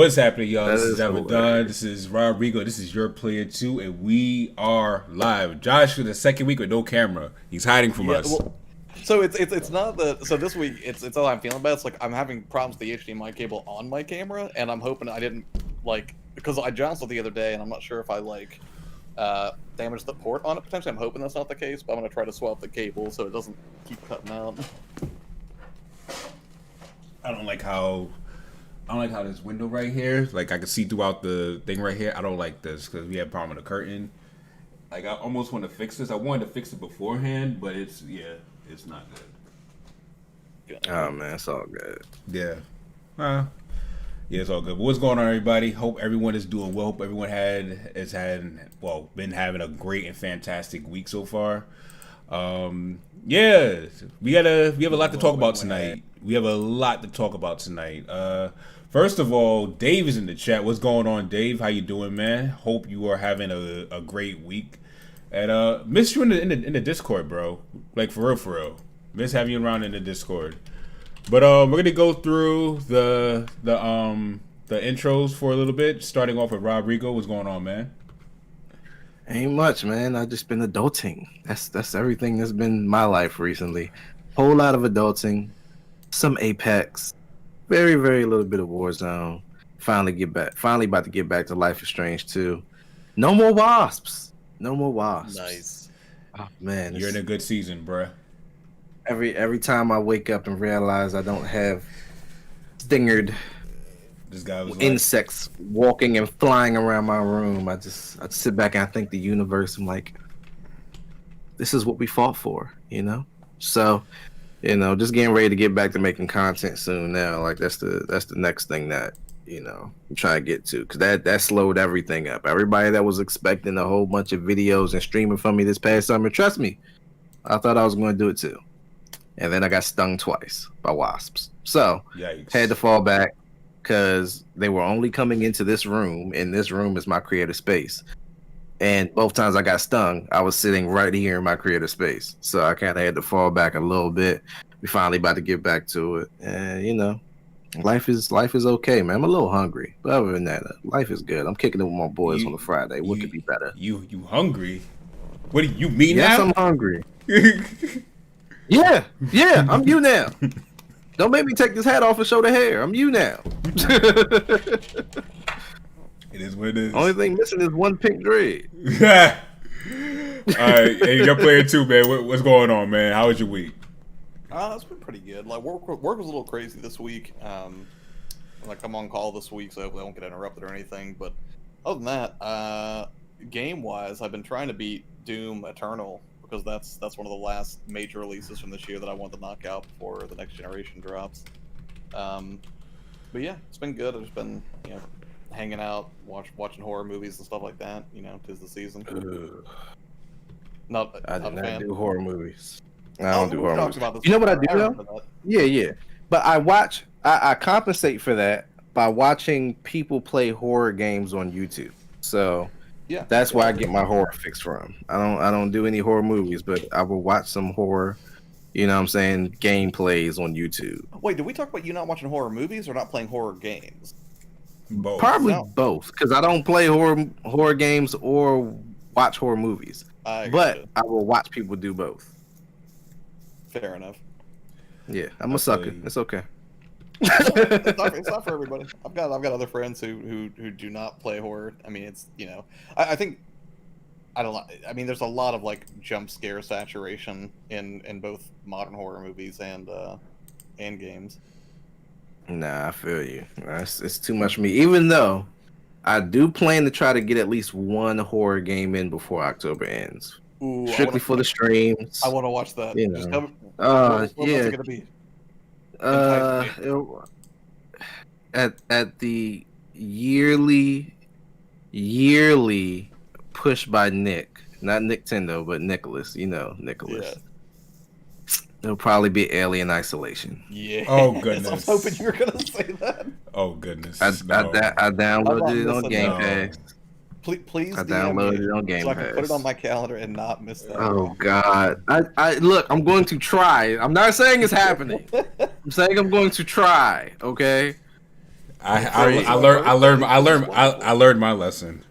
What's happening, y'all? That This is is Ever Done. This is Rodrigo. This is your player 2, and we are live. Josh for the second week with no camera. He's hiding from us. Well, so it's not that. So this week it's all I'm feeling bad. It's like I'm having problems with the HDMI cable on my camera, and I'm hoping I didn't because I jostled the other day, and I'm not sure if I damaged the port on it potentially. I'm hoping that's not the case, but I'm gonna try to swap the cable so it doesn't keep cutting out. I don't like how this window right here, like I can see throughout the thing right here. I don't like this because we have a problem with the curtain. Like I almost want to fix this. I wanted to fix it beforehand, but it's not good. Oh man, it's all good. Yeah. Yeah, it's all good. But what's going on, everybody? Hope everyone is doing well. Hope everyone been having a great and fantastic week so far. Yeah, we have a lot to talk about tonight. First of all, Dave is in the chat. What's going on, Dave? How you doing, man? Hope you are having a great week. And miss you in the Discord, bro. Like for real. Miss having you around in the Discord. But we're gonna go through the intros for a little bit, starting off with Rodrigo. What's going on, man? Ain't much, man. I just been adulting. That's everything that's been my life recently. Whole lot of adulting, some Apex, very little bit of Warzone. Finally about to get back to Life is Strange 2. No more wasps. Nice. Oh man, You're in a good season, bruh. Every time I wake up and realize I don't have stingered This guy was insects walking and flying around my room, I sit back and I thank the universe. I'm like, this is what we fought for, you know? So, just getting ready to get back to making content soon now. Like that's the next thing that, I'm trying to get to, because that slowed everything up. Everybody that was expecting a whole bunch of videos and streaming from me this past summer, trust me, I thought I was going to do it too. And then I got stung twice by wasps. So, Yikes. Had to fall back because they were only coming into this room, and this room is my creative space. And both times I got stung, I was sitting right here in my creative space. So I kind of had to fall back a little bit. We finally about to get back to it. And, life is okay, man. I'm a little hungry. But other than that, life is good. I'm kicking it with my boys on a Friday. What could be better? You hungry? What do you mean yes, now? I'm hungry. Yeah, I'm you now. Don't make me take this hat off and show the hair. I'm you now. It is what it is. Only thing missing is one pink dread. All right, hey, your player 2, man. What's going on, man? How was your week? It's been pretty good. Like work was a little crazy this week. I'm on call this week, so hopefully I won't get interrupted or anything. But other than that, game wise, I've been trying to beat Doom Eternal, because that's one of the last major releases from this year that I want to knock out before the next generation drops. But yeah, it's been good. I've just been hanging out, watching horror movies and stuff like that. 'Tis the season. I do not do horror movies. I Oh, don't do horror talked movies. about this You know what I before. do remember though? that. Yeah. But I compensate for that by watching people play horror games on YouTube. So Yeah, that's where I get my horror fix from. I don't do any horror movies, but I will watch some horror, gameplays on YouTube. Wait, did we talk about you not watching horror movies or not playing horror games? Both. Probably No. both, because I don't play horror games or watch horror movies. But But I will watch people do both. fair enough. Yeah, I'm I a sucker. feel you. It's okay. It's not for everybody. I've got other friends who do not play horror. I mean, it's I think I don't know. I mean, there's a lot of jump scare saturation in both modern horror movies and games. Nah, I feel you. It's too much for me. Even though I do plan to try to get at least one horror game in before October ends. Ooh, Strictly for the streams. I want to watch that. Just tell me, what's yeah. it gonna be? At the yearly push by Nick, not Nintendo, but Nicholas. Nicholas. Yeah. It'll probably be Alien Isolation. Yeah. Oh, I goodness. was hoping you were gonna say that. Oh goodness. I No. downloaded it on Game No. Pass. Please I DM me downloaded it on Game so I can put Pass. it on my calendar and not miss that. Oh God! I look. I'm going to try. I'm not saying it's happening. I'm saying I'm going to try. Okay. I learned my lesson.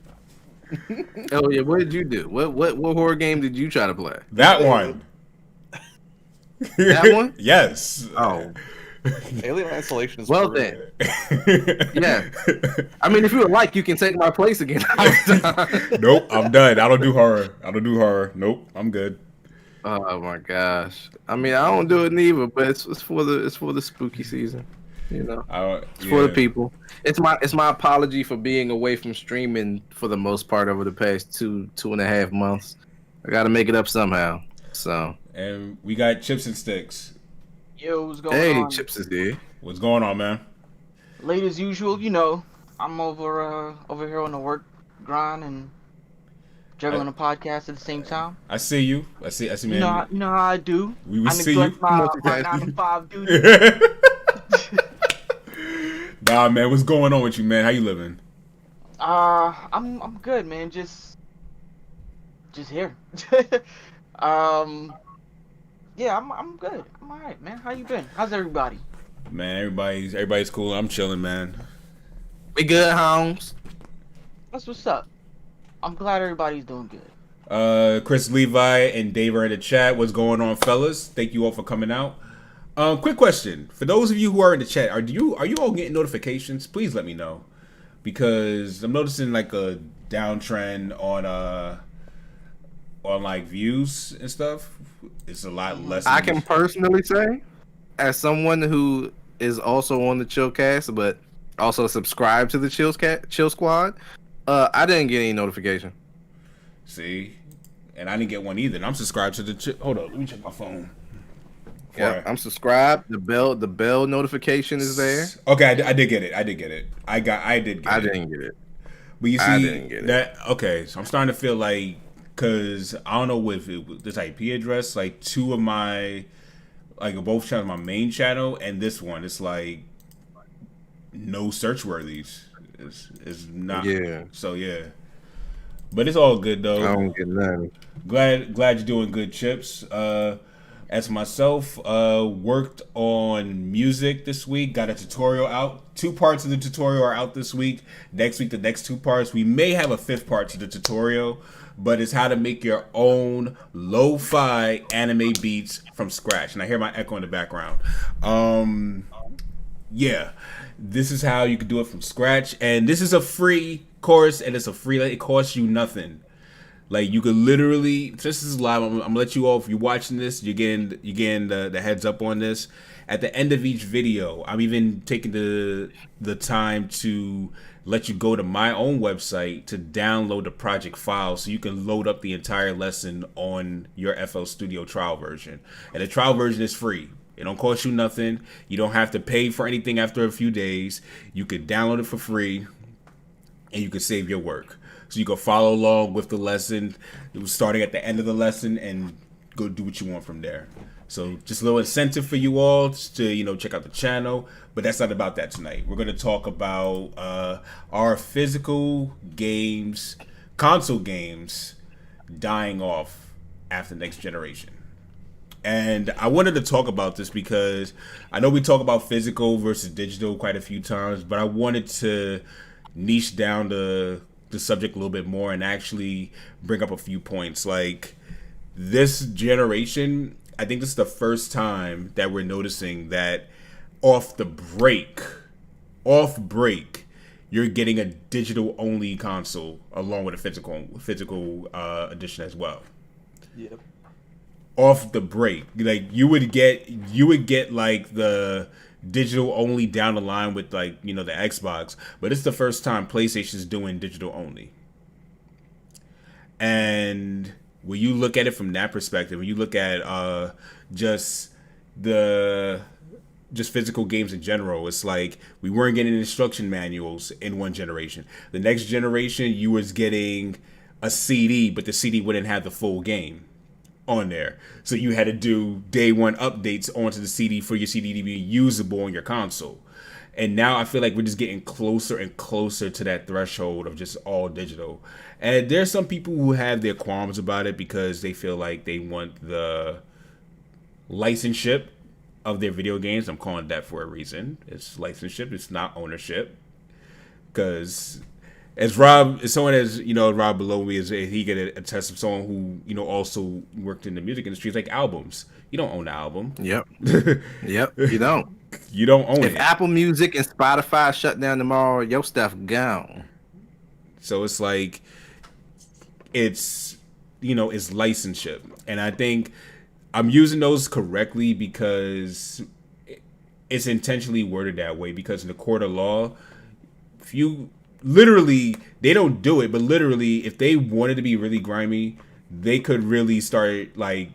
Oh yeah, what did you do? What horror game did you try to play? That one. That one? Yes. Oh, Alien Isolation is well brutal. then. Yeah. I mean, if you would like, you can take my place again. Nope, I'm done. I don't do horror. Nope, I'm good. Oh my gosh. I mean, I don't do it neither, but it's for the spooky season. You know, it's for the people. It's my apology for being away from streaming for the most part over the past 2.5 months. I got to make it up somehow. So. And we got Chipz-n-stix. Yo, what's going on? Hey, Chips is here. What's going on, man? Late as usual, you know. I'm over here on the work grind and juggling a podcast at the same time. I see you. I see, man. You know how I do. We I see you. my 9 to 5 duty. Nah, man. What's going on with you, man? How you living? I'm good, man. Just here. Yeah, I'm good. I'm alright, man. How you been? How's everybody? Man, everybody's cool. I'm chilling, man. We good, Holmes. That's what's up. I'm glad everybody's doing good. Chris Levi and Dave are in the chat. What's going on, fellas? Thank you all for coming out. Quick question for those of you who are in the chat: Are you all getting notifications? Please let me know, because I'm noticing like a downtrend on like views and stuff. It's a lot less. I can personally say, as someone who is also on the ChillCast, but also subscribed to the Chill Squad, I didn't get any notification. See, and I didn't get one either. And I'm subscribed to the. Hold up, let me check my phone. Yeah, I'm subscribed. The bell notification is there. Okay, I did get it. I did get it. I didn't get it. But you see, I didn't get it. Okay, so I'm starting to feel like, because I don't know with this IP address, like two of my, like both channels, my main channel and this one, it's like no search worthies. It's not. Yeah. So yeah, but it's all good though. I don't get nothing. Glad you're doing good, Chips. As myself, worked on music this week. Got a tutorial out. 2 parts of the tutorial are out this week. Next week, the next 2 parts. We may have a 5th part to the tutorial, but it's how to make your own lo-fi anime beats from scratch. And I hear my echo in the background. Yeah, this is how you can do it from scratch. And this is a free course, and it's a free. It costs you nothing. Like, you could literally, this is live. I'm gonna let you all, if you're watching this, you're getting the heads up on this. At the end of each video, I'm even taking the time to let you go to my own website to download the project file so you can load up the entire lesson on your FL Studio trial version. And the trial version is free. It don't cost you nothing. You don't have to pay for anything after a few days. You could download it for free, and you can save your work. So you can follow along with the lesson, starting at the end of the lesson, and go do what you want from there. So just a little incentive for you all to, check out the channel. But that's not about that tonight. We're going to talk about our physical games, console games, dying off after next generation. And I wanted to talk about this because I know we talk about physical versus digital quite a few times, but I wanted to niche down the subject a little bit more and actually bring up a few points. Like, this generation, I think this is the first time that we're noticing that off break, you're getting a digital only console along with a physical edition as well. Yep. Off the break, like you would get like the digital only down the line with, like, the Xbox, but it's the first time PlayStation's doing digital only. And when you look at it from that perspective, when you look at just physical games in general, it's like we weren't getting instruction manuals in one generation. The next generation, you was getting a CD, but the CD wouldn't have the full game on there, so you had to do day one updates onto the CD for your CD to be usable on your console. And now I feel like we're just getting closer and closer to that threshold of just all digital. And there's some people who have their qualms about it because they feel like they want the licenseship of their video games. I'm calling it that for a reason. It's licenseship. It's not ownership. Because as someone as Rob below me is, he could attest of someone who also worked in the music industry. It's like albums. You don't own the album. Yep. Yep. You don't. You don't own it. If Apple Music and Spotify shut down tomorrow, your stuff gone. So it's like, it's licenseship. And I think I'm using those correctly because it's intentionally worded that way, because in the court of law, if you literally, they don't do it, but literally, if they wanted to be really grimy, they could really start like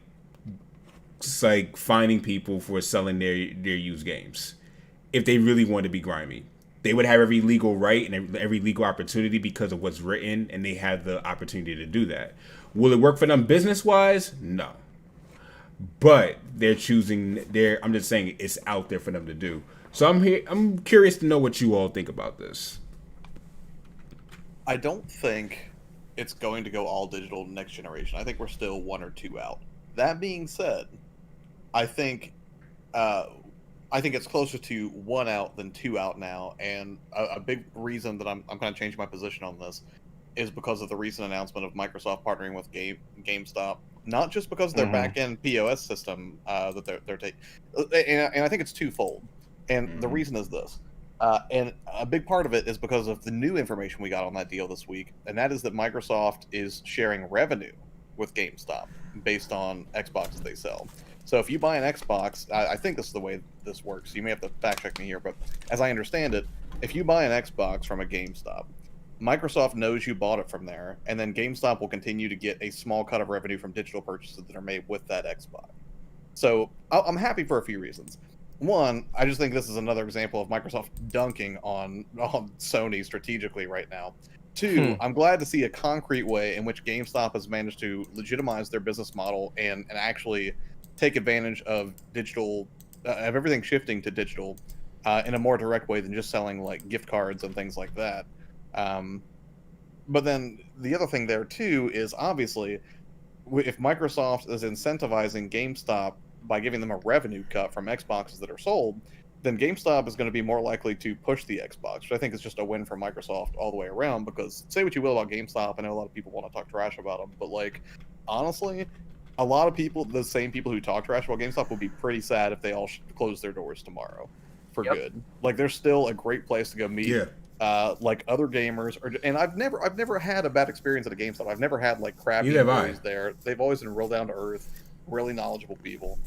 finding people for selling their used games. If they really wanted to be grimy, they would have every legal right and every legal opportunity because of what's written, and they have the opportunity to do that. Will it work for them business wise? No. But they're choosing I'm just saying it's out there for them to do. So I'm curious to know what you all think about this. I don't think it's going to go all digital next generation. I think we're still 1 or 2 out. That being said, I think it's closer to 1 out than 2 out now, and a big reason that I'm kind of changing my position on this is because of the recent announcement of Microsoft partnering with GameStop. Not just because of their back-end POS system that they're taking, and I think it's twofold. And the reason is this, and a big part of it is because of the new information we got on that deal this week, and that is that Microsoft is sharing revenue with GameStop based on Xboxes they sell. So if you buy an Xbox, I think this is the way this works. You may have to fact check me here, but as I understand it, if you buy an Xbox from a GameStop, Microsoft knows you bought it from there, and then GameStop will continue to get a small cut of revenue from digital purchases that are made with that Xbox. So I'm happy for a few reasons. One, I just think this is another example of Microsoft dunking on Sony strategically right now. Two, I'm glad to see a concrete way in which GameStop has managed to legitimize their business model and actually take advantage of digital, of everything shifting to digital in a more direct way than just selling like gift cards and things like that. But then the other thing there too is obviously if Microsoft is incentivizing GameStop by giving them a revenue cut from Xboxes that are sold, then GameStop is going to be more likely to push the Xbox, which I think is just a win for Microsoft all the way around, because say what you will about GameStop, I know a lot of people want to talk trash about them, but like, honestly, a lot of people, the same people who talk trash about GameStop, will be pretty sad if they all close their doors tomorrow for good. Like, they're still a great place to go meet like other gamers, and I've never had a bad experience at a GameStop. I've never had like crappy employees there. They've always been real down to earth, really knowledgeable people.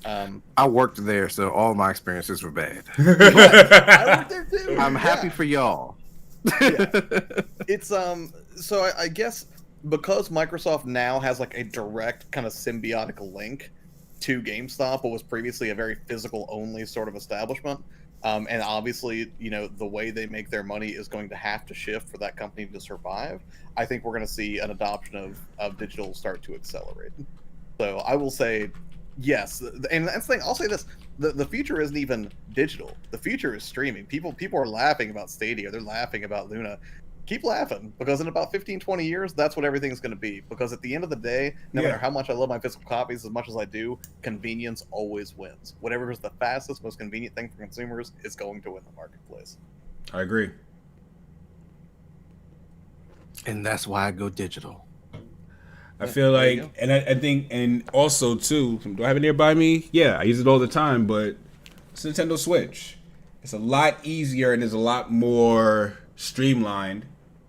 I worked there, so all my experiences were bad. I worked there too. I'm happy for y'all. It's so I guess because Microsoft now has like a direct kind of symbiotic link to GameStop, what was previously a very physical only sort of establishment. And obviously, you know, the way they make their money is going to have to shift for that company to survive. I think we're going to see an adoption of digital start to accelerate. So I will say, yes. And that's the thing, I'll say this, the future isn't even digital. The future is streaming. People are laughing about Stadia. They're laughing about Luna. Keep laughing, because in about 15, 20 years, that's what everything's going to be. Because at the end of the day, no matter how much I love my physical copies as much as I do, convenience always wins. Whatever is the fastest, most convenient thing for consumers is going to win the marketplace. I agree. And that's why I go digital. I feel like, and I think, and also too, do I have it nearby me? Yeah, I use it all the time, but it's a Nintendo Switch. It's a lot easier and it's a lot more streamlined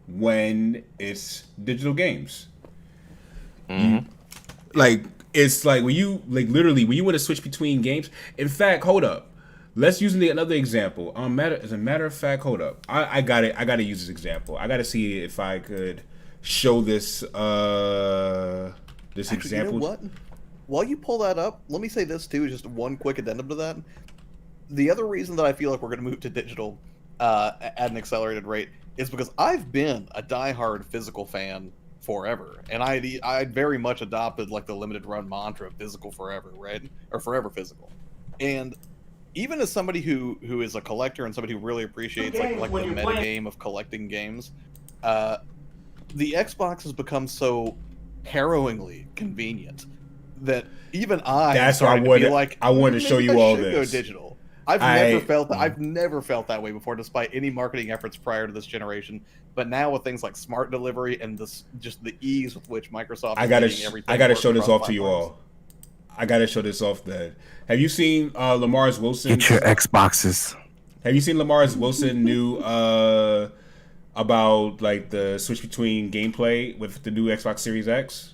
when it's digital games. Like, it's like when you, like, literally when you want to switch between games. In fact, hold up, let's use another example. As a matter of fact, hold up, I got it. I got to use this example. I got to see if I could show this this example. You know what? While you pull that up, let me say this too, just one quick addendum to that. The other reason that I feel like we're going to move to digital at an accelerated rate is because I've been a diehard physical fan forever, and I very much adopted like the limited run mantra, physical forever, right? Or forever physical. And even as somebody who is a collector and somebody who really appreciates like the metagame of collecting games, the Xbox has become so harrowingly convenient that even I. That's why I wanted to show you maybe all should this. Go digital. I've never felt that way before, despite any marketing efforts prior to this generation. But now with things like smart delivery and just the ease with which Microsoft I gotta show this off to you platforms. all. I gotta show this off. That have you seen Lamar's Wilson? Get your Xboxes. Have you seen Lamar's Wilson new about like the switch between gameplay with the new Xbox Series X?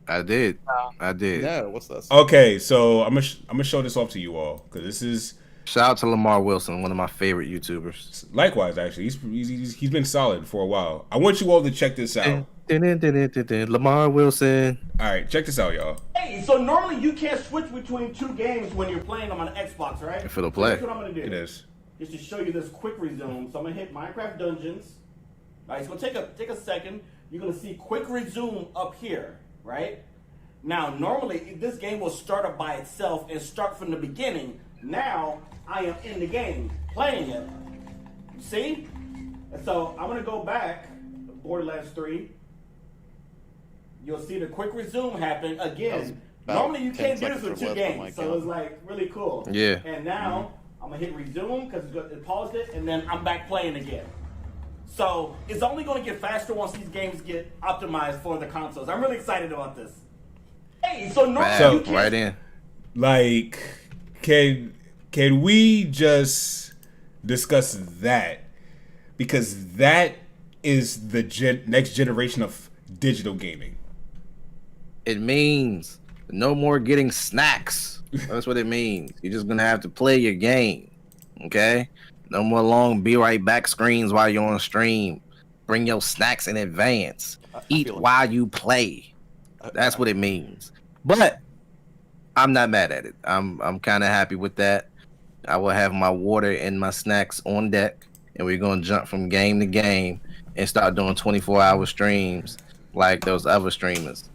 I did. No, what's this? Okay, so I'm gonna show this off to you all because this is. Shout out to Lamar Wilson, one of my favorite YouTubers. Likewise, actually, he's been solid for a while. I want you all to check this out. Lamar Wilson. All right, check this out, y'all. Hey, so normally you can't switch between two games when you're playing them on an Xbox, right? For the play. That's what I'm gonna do. It is. Just to show you this quick resume. So I'm gonna hit Minecraft Dungeons. All right, it's gonna take a second. You're gonna see quick resume up here, right? Now, normally this game will start up by itself and start from the beginning. Now I am in the game playing it. See? And so I'm gonna go back, Borderlands 3. You'll see the quick resume happen again. Normally you can't do this with two games, so it's like really cool. Yeah. And now I'm gonna hit resume because it paused it, and then I'm back playing again. So it's only gonna get faster once these games get optimized for the consoles. I'm really excited about this. Hey, so normally you can't. Right in. Like, can we just discuss that? Because that is the next generation of digital gaming. It means no more getting snacks. That's what it means. You're just gonna have to play your game. Okay? No more long be right back screens while you're on stream. Bring your snacks in advance. Eat while you play. That's what it means. But I'm not mad at it. I'm kind of happy with that. I will have my water and my snacks on deck, and we're gonna jump from game to game and start doing 24-hour streams like those other streamers.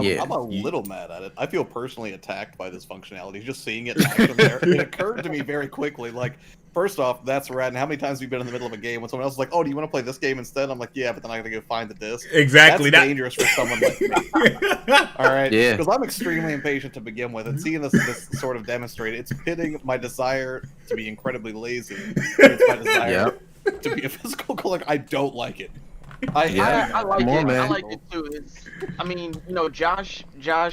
Yeah. I'm a little mad at it. I feel personally attacked by this functionality. Just seeing it in action there, it occurred to me very quickly. Like, first off, that's rad. And how many times have you been in the middle of a game when someone else is like, "Oh, do you want to play this game instead?" I'm like, "Yeah," but then I gotta go find the disc. Exactly. That's dangerous for someone like me. All right. Yeah. Because I'm extremely impatient to begin with, and seeing this sort of demonstrated, it's pitting my desire to be incredibly lazy against my desire to be a physical collector. I don't like it. I like More, it. man. I like it too. I mean, Josh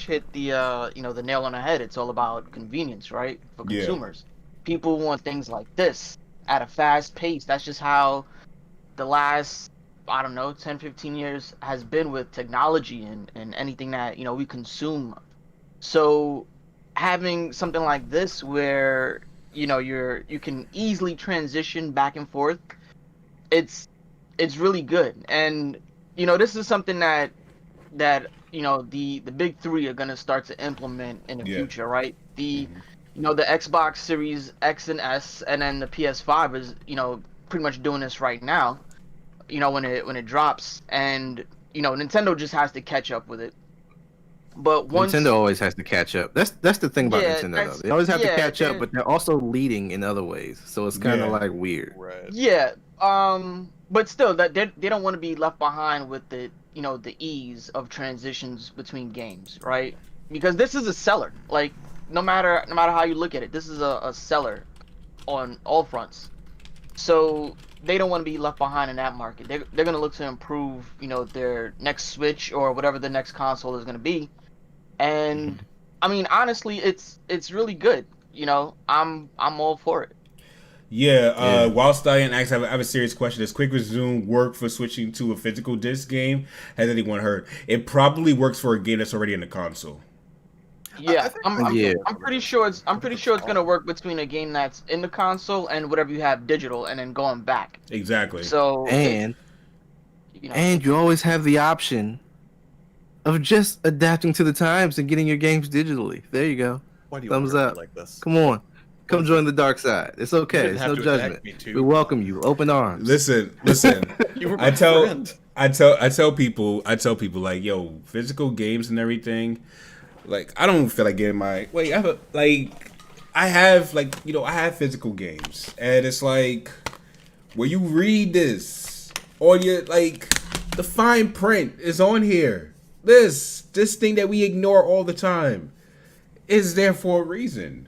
hit the the nail on the head. It's all about convenience, right? For consumers. People want things like this at a fast pace. That's just how the last, I don't know, 10, 15 years has been with technology and anything that, we consume. So having something like this where, you can easily transition back and forth, it's really good. And this is something that the big three are going to start to implement in the future, right? The Xbox Series X and S, and then the PS5 is pretty much doing this right now, when it drops, and Nintendo just has to catch up with it. But Nintendo always has to catch up. That's the thing about Nintendo, though. They always have to catch up, but they're also leading in other ways, so it's kind of like weird. Right. Yeah. But still, that they don't want to be left behind with the the ease of transitions between games, right? Because this is a seller. Like, no matter how you look at it, this is a seller on all fronts. So they don't want to be left behind in that market. They're going to look to improve, their next Switch or whatever the next console is going to be. And I mean, honestly, it's really good. I'm all for it. Yeah, Wild Stallion asks, I have a serious question. Does Quick Resume work for switching to a physical disc game? Has anyone heard? It probably works for a game that's already in the console. Yeah, I'm pretty sure it's gonna work between a game that's in the console and whatever you have digital, and then going back. Exactly. So and you always have the option of just adapting to the times and getting your games digitally. There you go. Why do you Thumbs up. like this? Come on. Come join the dark side. It's okay. It's no judgment. We welcome you. Open arms. Listen. You were my friend. I tell people like, yo, physical games and everything. Like, I don't feel like getting my I have physical games, and it's like, where you read this, or you like, the fine print is on here. this thing that we ignore all the time is there for a reason.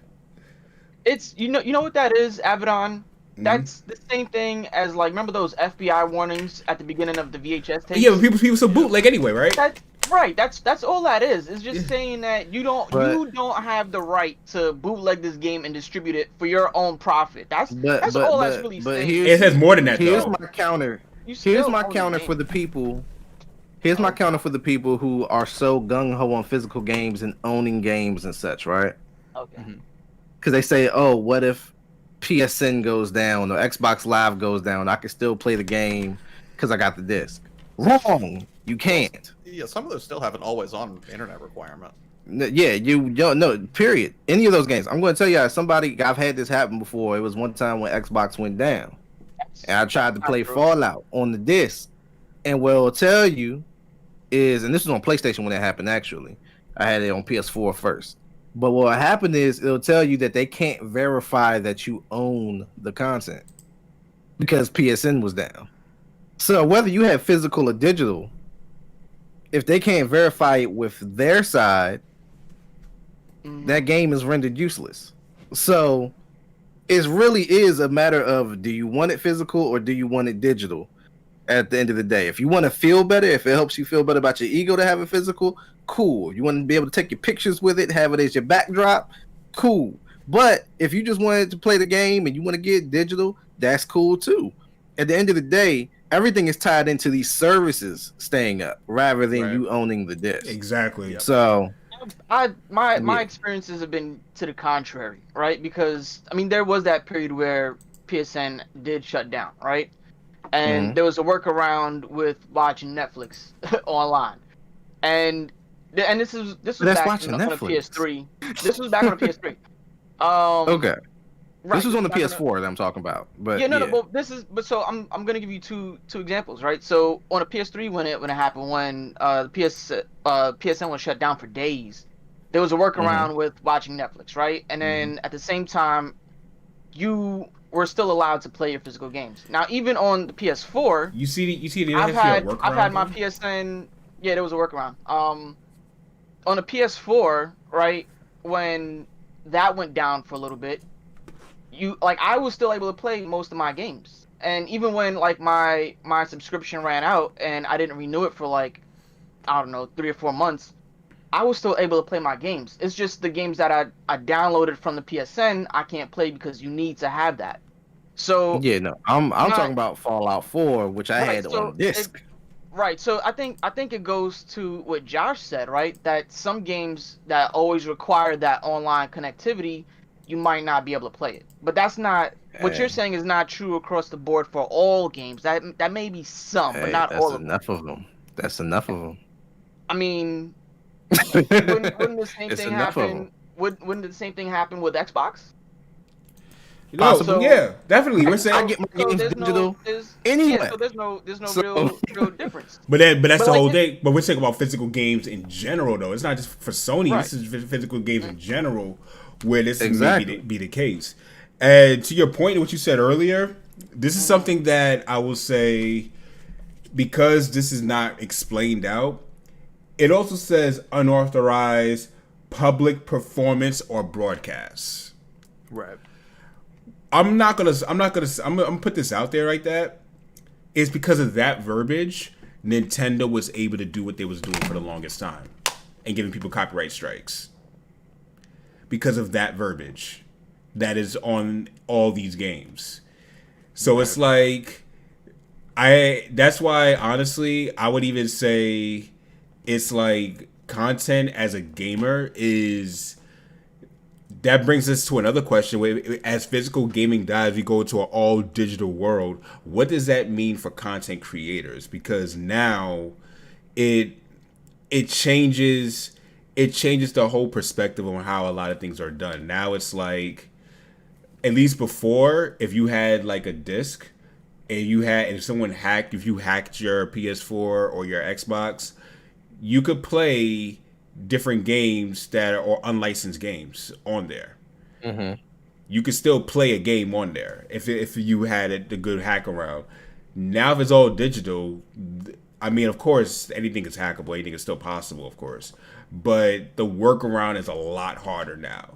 It's you know what that is, Abaddon. Mhm. That's the same thing as like remember those FBI warnings at the beginning of the VHS tapes. Yeah, but people still bootleg anyway, right? That's right. That's all that is. It's just Yeah. saying that you don't But- have the right to bootleg this game and distribute it for your own profit. That's all that's really saying. It has more than that, Here's though. my counter. You still Here's my own the counter game. for the people. Here's my counter for the people who are so gung ho on physical games and owning games and such, right? Okay. Because they say, oh, what if PSN goes down or Xbox Live goes down? I can still play the game because I got the disc. Wrong. You can't. Yeah, some of those still have an always-on internet requirement. Yeah, you don't know. Period. Any of those games. I'm going to tell you, I've had this happen before. It was one time when Xbox went down, and I tried to play Fallout on the disc. And what it'll tell you is, and this was on PlayStation when it happened. Actually, I had it on PS4 first. But what happened is it'll tell you that they can't verify that you own the content because PSN was down. So whether you have physical or digital, if they can't verify it with their side, that game is rendered useless. So it really is a matter of, do you want it physical or do you want it digital? At the end of the day, if you want to feel better, if it helps you feel better about your ego to have it physical, cool. If you want to be able to take your pictures with it, have it as your backdrop, cool. But if you just wanted to play the game and you want to get digital, that's cool too. At the end of the day, everything is tied into these services staying up rather than Right. you owning the disc. Exactly. So My experiences have been to the contrary, right? Because I mean, there was that period where PSN did shut down, right? And there was a workaround with watching Netflix online, and this was That's back watching on a Netflix. PS3. This was back on a PS3. okay, Right, this was on the back PS4 that I'm talking about. But yeah, no, but so I'm gonna give you two examples, right? So on a PS3 when it happened, when PSN was shut down for days, there was a workaround with watching Netflix, right? And then at the same time, you were still allowed to play your physical games. Now even on the PS4, You see the I've had workaround, my though? PSN. Yeah, there was a workaround. On a PS4, right, when that went down for a little bit, I was still able to play most of my games. And even when like my subscription ran out and I didn't renew it for like, I don't know, 3 or 4 months, I was still able to play my games. It's just the games that I downloaded from the PSN I can't play because you need to have that. So yeah, no, I'm talking about Fallout 4, which I Right, had so on disc. Right, so I think it goes to what Josh said, right? That some games that always require that online connectivity, you might not be able to play it. But that's not what you're saying is not true across the board for all games. That may be some, but not all of them. That's enough of them. That's enough of them. I mean, wouldn't the same It's thing enough of happen? them. Wouldn't the same thing happen with Xbox? No, Possible. yeah, definitely. We're I saying, get my So games there's digital there's, anyway. Yeah, so there's no So- real difference. but that's But the like whole it- thing. But we're talking about physical games in general, though. It's not just for Sony. Right. This is physical games in general, where this Exactly. may be the case. And to your point, what you said earlier, this is something that I will say, because this is not explained out. It also says unauthorized public performance or broadcasts. Right. I'm gonna put this out there like that. It's because of that verbiage, Nintendo was able to do what they was doing for the longest time and giving people copyright strikes. Because of that verbiage that is on all these games. So it's like that's why honestly I would even say it's like content as a gamer is. That brings us to another question. As physical gaming dies, we go to an all digital world. What does that mean for content creators? Because now it changes the whole perspective on how a lot of things are done. Now it's like, at least before, if you had like a disc and if you hacked your PS4 or your Xbox, you could play different games that are unlicensed games on there. You could still play a game on there if you had the good hack around. Now if it's all digital, I mean, of course, anything is hackable. Anything is still possible, of course. But the workaround is a lot harder now.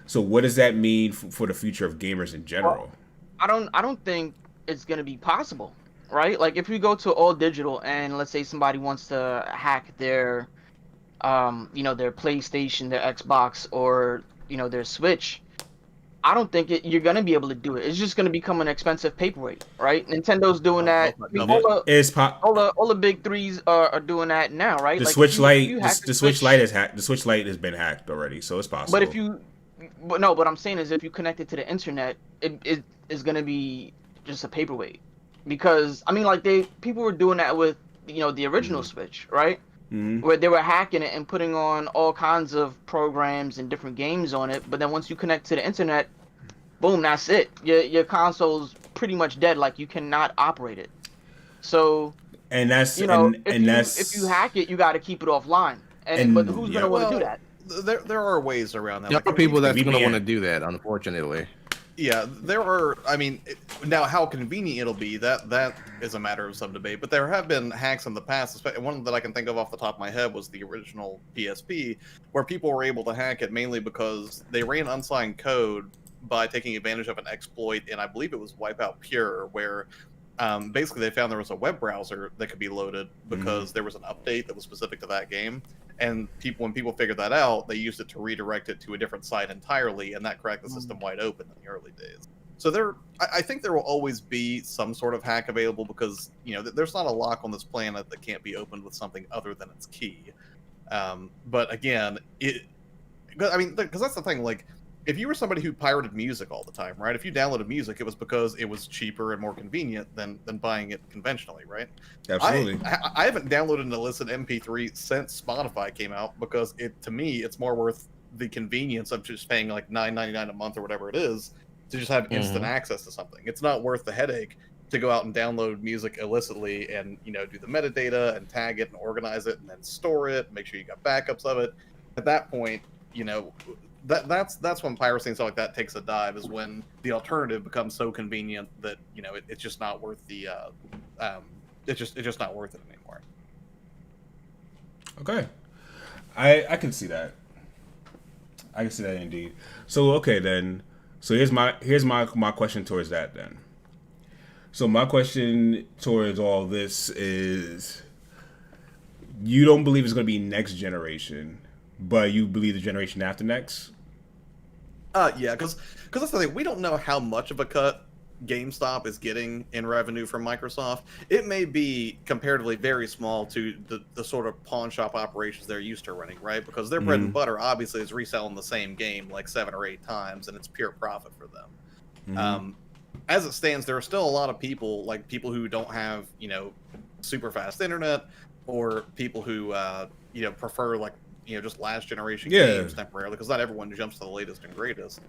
So what does that mean for the future of gamers in general? I don't think it's gonna be possible, right? Like if we go to all digital and let's say somebody wants to hack their their PlayStation, their Xbox, or their Switch, I don't think you're gonna be able to do it. It's just gonna become an expensive paperweight, right? Nintendo's doing that. I mean, all the big threes are doing that now, right? The like Switch Lite, the Switch Lite is hacked. The Switch Lite has been hacked already, so it's possible. But no, what I'm saying is if you connect it to the internet, it is gonna be just a paperweight, because I mean, like people were doing that with the original Switch, right? Where they were hacking it and putting on all kinds of programs and different games on it, but then once you connect to the internet, boom, that's it. Your console's pretty much dead. Like you cannot operate it. So if you hack it, you got to keep it offline. But who's gonna want to do that? There are ways around that. There are people that's going to want to do that, unfortunately. Yeah, there are. I mean, now how convenient it'll be, that is a matter of some debate. But there have been hacks in the past. One that I can think of off the top of my head was the original PSP, where people were able to hack it mainly because they ran unsigned code by taking advantage of an exploit, and I believe it was Wipeout Pure, where basically they found there was a web browser that could be loaded because there was an update that was specific to that game. And when people figured that out, they used it to redirect it to a different site entirely, and that cracked the system wide open in the early days. So I think there will always be some sort of hack available because there's not a lock on this planet that can't be opened with something other than its key. But again, because that's the thing. Like, if you were somebody who pirated music all the time, right? If you downloaded music, it was because it was cheaper and more convenient than buying it conventionally, right? Absolutely. I haven't downloaded an illicit MP3 since Spotify came out because to me, it's more worth the convenience of just paying like $9.99 a month or whatever it is to just have instant access to something. It's not worth the headache to go out and download music illicitly and do the metadata and tag it and organize it and then store it, make sure you got backups of it. At that point, that's when piracy and stuff like that takes a dive, is when the alternative becomes so convenient that it's just not worth the it's just not worth it anymore. Okay, I can see that. I can see that indeed. So okay then. So here's my question towards that then. So my question towards all this is, you don't believe it's going to be next generation, but you believe the generation after next? Yeah, because that's the thing. We don't know how much of a cut GameStop is getting in revenue from Microsoft. It may be comparatively very small to the sort of pawn shop operations they're used to running, right? Because their bread and butter obviously is reselling the same game like 7 or 8 times, and it's pure profit for them. As it stands, there are still a lot of people who don't have super fast internet, or people who prefer just last generation games temporarily, because not everyone jumps to the latest and greatest.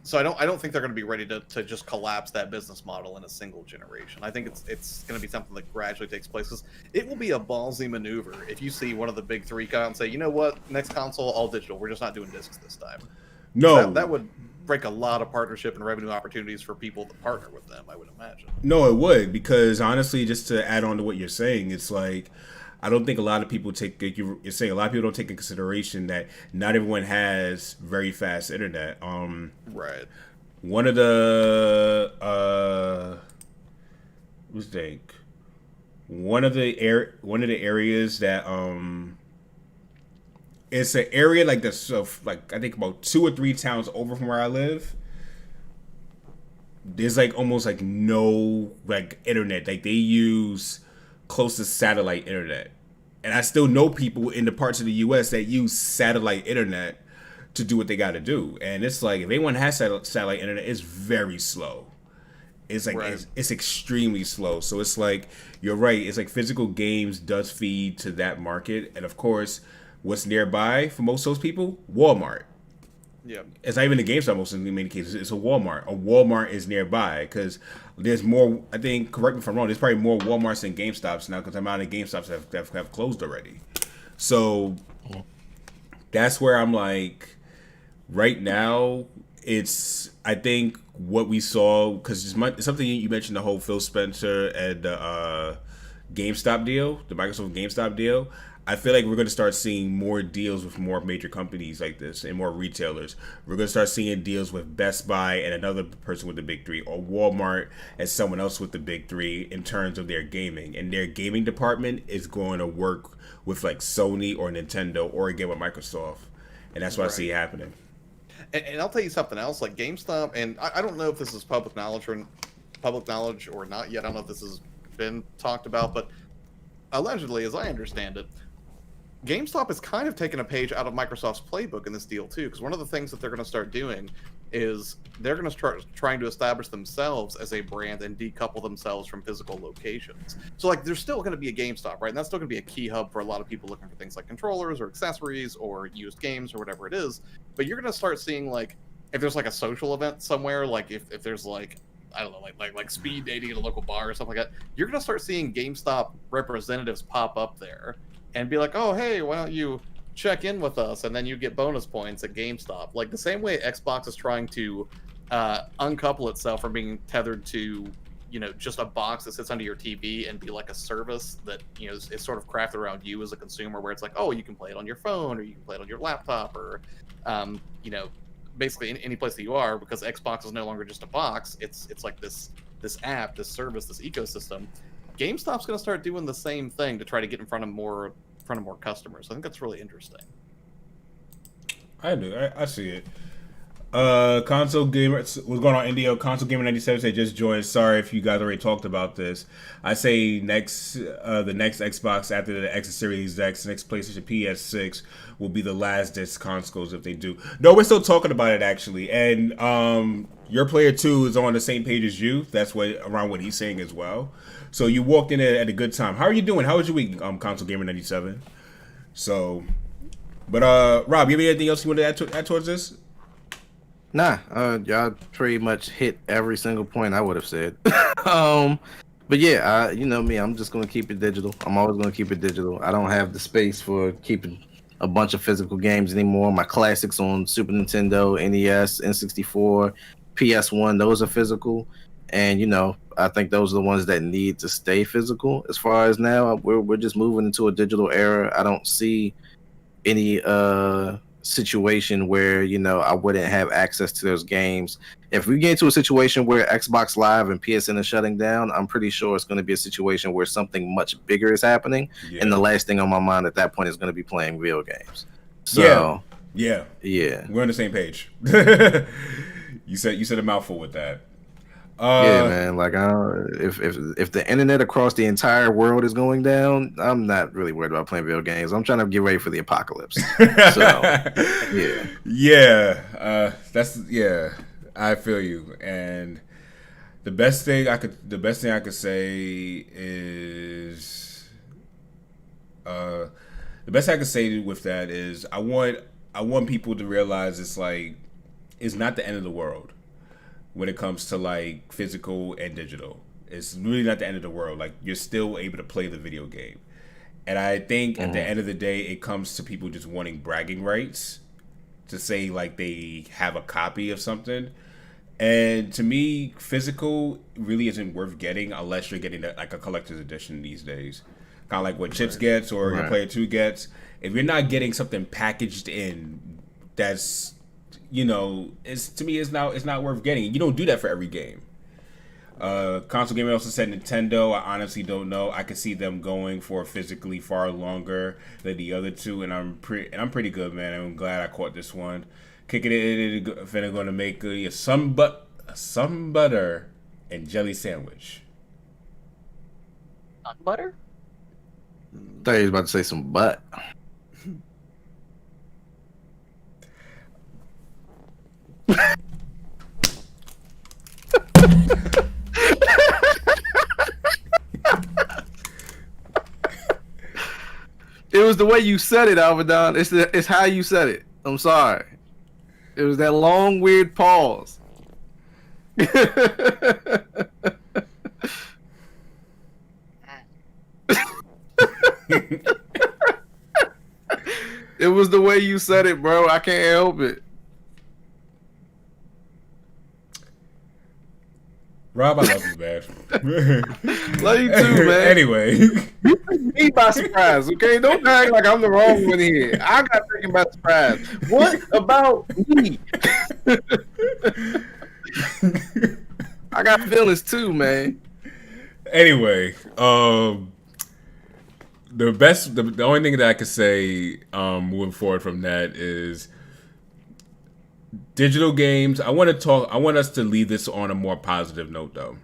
So I don't think they're going to be ready to just collapse that business model in a single generation. I think it's going to be something that gradually takes place, because it will be a ballsy maneuver if you see one of the big three come and say, you know what, next console all digital, we're just not doing discs this time. No, that would break a lot of partnership and revenue opportunities for people that partner with them, I would imagine. No, it would, because honestly, just to add on to what you're saying, it's like, I don't think a lot of people you're saying a lot of people don't take into consideration that not everyone has very fast internet. Right. One of the one of the areas that it's an area like this, like I think about 2 or 3 towns over from where I live. There's like almost like no internet. Like they use close to satellite internet, and I still know people in the parts of the U.S. that use satellite internet to do what they got to do. And it's like, if anyone has satellite internet, it's very slow. It's like it's extremely slow. So it's like, you're right. It's like physical games does feed to that market, and of course, what's nearby for most of those people? Walmart. Yeah, it's not even a GameStop most in many cases. It's a Walmart. A Walmart is nearby because there's more. I think, correct me if I'm wrong, there's probably more Walmarts than GameStops now, because the amount of GameStops have closed already. So that's where I'm like, right now, I think what we saw, because it's something you mentioned, the whole Phil Spencer and GameStop deal, the Microsoft GameStop deal, I feel like we're going to start seeing more deals with more major companies like this and more retailers. We're going to start seeing deals with Best Buy and another person with the big three, or Walmart and someone else with the big three in terms of their gaming. And their gaming department is going to work with like Sony or Nintendo or again with Microsoft. And that's what I see happening. And I'll tell you something else, like GameStop, and I don't know if this is public knowledge or not yet. I don't know if this has been talked about, but allegedly, as I understand it, GameStop is kind of taking a page out of Microsoft's playbook in this deal too, because one of the things that they're going to start doing is they're going to start trying to establish themselves as a brand and decouple themselves from physical locations. So like there's still going to be a GameStop, right? And that's still going to be a key hub for a lot of people looking for things like controllers or accessories or used games or whatever it is. But you're going to start seeing like if there's like a social event somewhere, like if there's like I don't know, like speed dating at a local bar or something like that, you're going to start seeing GameStop representatives pop up there and be like, oh, hey, why don't you check in with us? And then you get bonus points at GameStop. Like the same way Xbox is trying to uncouple itself from being tethered to, you know, just a box that sits under your TV and be like a service that, you know, is sort of crafted around you as a consumer, where it's like, oh, you can play it on your phone or you can play it on your laptop or, you know, basically any place that you are, because Xbox is no longer just a box. It's like this app, this service, this ecosystem. GameStop's going to start doing the same thing to try to get in front of more customers. I think that's really interesting. I do. I see it. Console Gamer, what's going on, Indio? Console Gamer 97 say just joined. Sorry if you guys already talked about this. I say the next Xbox after the X Series X, next PlayStation PS6 will be the last disc consoles if they do. No, we're still talking about it actually, and your player 2 is on the same page as you. That's around what he's saying as well. So you walked in at a good time. How are you doing? How was your week, Console Gamer 97? So, but Rob, you have anything else you want to add towards this? Nah, y'all pretty much hit every single point I would have said. But yeah, you know me, I'm just gonna keep it digital. I'm always gonna keep it digital. I don't have the space for keeping a bunch of physical games anymore. My classics on Super Nintendo, NES, N64, PS1, those are physical. And, you know, I think those are the ones that need to stay physical. As far as now, we're just moving into a digital era. I don't see any situation where, you know, I wouldn't have access to those games. If we get into a situation where Xbox Live and PSN is shutting down, I'm pretty sure it's going to be a situation where something much bigger is happening. Yeah. And the last thing on my mind at that point is going to be playing video games. So, yeah. We're on the same page. You said a mouthful with that. Yeah, man. Like, if the internet across the entire world is going down, I'm not really worried about playing video games. I'm trying to get ready for the apocalypse. So, I feel you. And the best thing I could say is, with that is I want people to realize it's not the end of the world. When it comes to like physical and digital, it's really not the end of the world. Like you're still able to play the video game, and I think at the end of the day, it comes to people just wanting bragging rights to say like they have a copy of something. And to me, physical really isn't worth getting unless you're getting like a collector's edition these days, kind of like what Chips gets or your Player 2 gets. If you're not getting something packaged in, that's to me it's not worth getting. You don't do that for every game. Console Gamer also said Nintendo. I honestly don't know. I could see them going for physically far longer than the other two, and I'm pretty good, man. I'm glad I caught this one. Kicking it, finna gonna make a sun butter and jelly sandwich. Sun butter? I thought you was about to say some butt. It was the way you said it, Alvadon. It's how you said it. I'm sorry. It was that long, weird pause. It was the way you said it, bro. I can't help it. Rob, I love you, man. Love you too, man. Anyway. Me by surprise, okay? Don't act like I'm the wrong one here. I got taken by surprise. What about me? I got feelings too, man. Anyway, the only thing that I could say moving forward from that is digital games. I want us to leave this on a more positive note, though.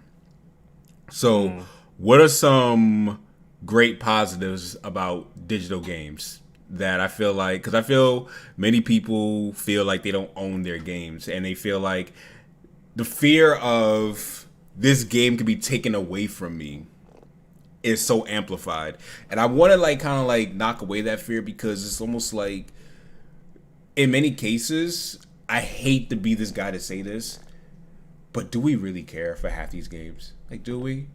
So, what are some great positives about digital games that I feel like, because I feel many people feel like they don't own their games, and they feel like the fear of this game could be taken away from me is so amplified. And I want to kind of knock away that fear, because it's almost like in many cases, I hate to be this guy to say this, but do we really care for half these games? Do we?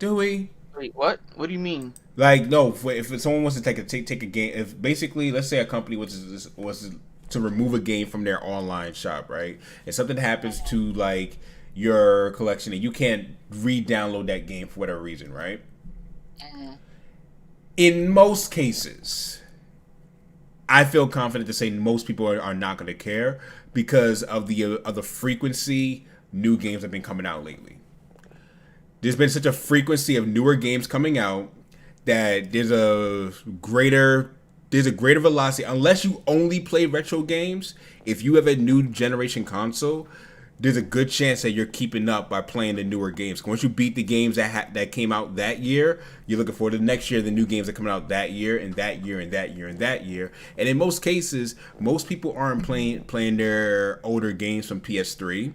Wait, what? What do you mean? No, if someone wants to take a game, if basically, let's say a company was to remove a game from their online shop, right? And something happens to your collection and you can't re-download that game for whatever reason, right? In most cases, I feel confident to say most people are not going to care because of the frequency new games have been coming out lately. There's been such a frequency of newer games coming out that there's a greater velocity. Unless you only play retro games, if you have a new generation console, there's a good chance that you're keeping up by playing the newer games. Once you beat the games that came out that year, you're looking forward to next year, the new games that coming out that year and that year and that year and that year. And in most cases, most people aren't playing their older games from PS3.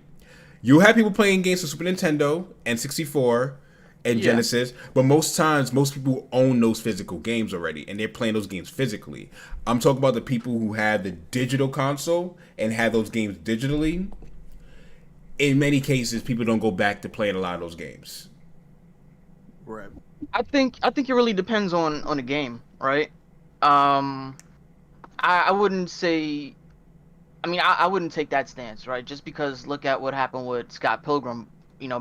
You'll have people playing games from Super Nintendo and 64 and Genesis, but most times, most people own those physical games already, and they're playing those games physically. I'm talking about the people who have the digital console and have those games digitally. In many cases, people don't go back to playing a lot of those games. Right. I think it really depends on the game, right? I wouldn't say. I mean, I wouldn't take that stance, right? Just because look at what happened with Scott Pilgrim,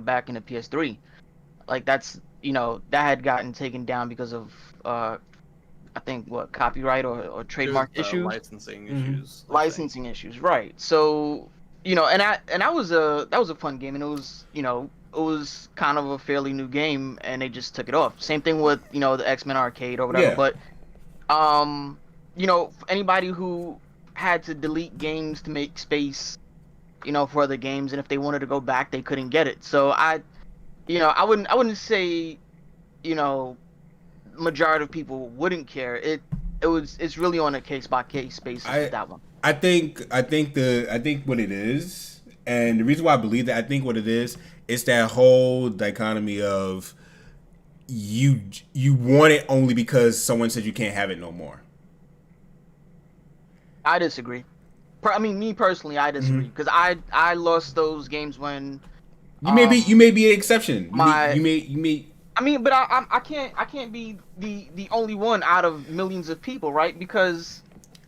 back in the PS3. That's, that had gotten taken down because of, I think, copyright or trademark issues? Licensing issues. Licensing issues, right. So, and that was a fun game, and it was kind of a fairly new game, and they just took it off. Same thing with, the X-Men Arcade or whatever. Yeah. But, anybody who had to delete games to make space, for other games, and if they wanted to go back, they couldn't get it. So I wouldn't say, majority of people wouldn't care. It's really on a case by case basis with that one. I think what it is, and the reason why I believe that, I think what it is that whole dichotomy of you want it only because someone said you can't have it no more. I disagree. Me personally, I disagree, because I lost those games when you may be an exception. You may. But I can't be the only one out of millions of people, right? Because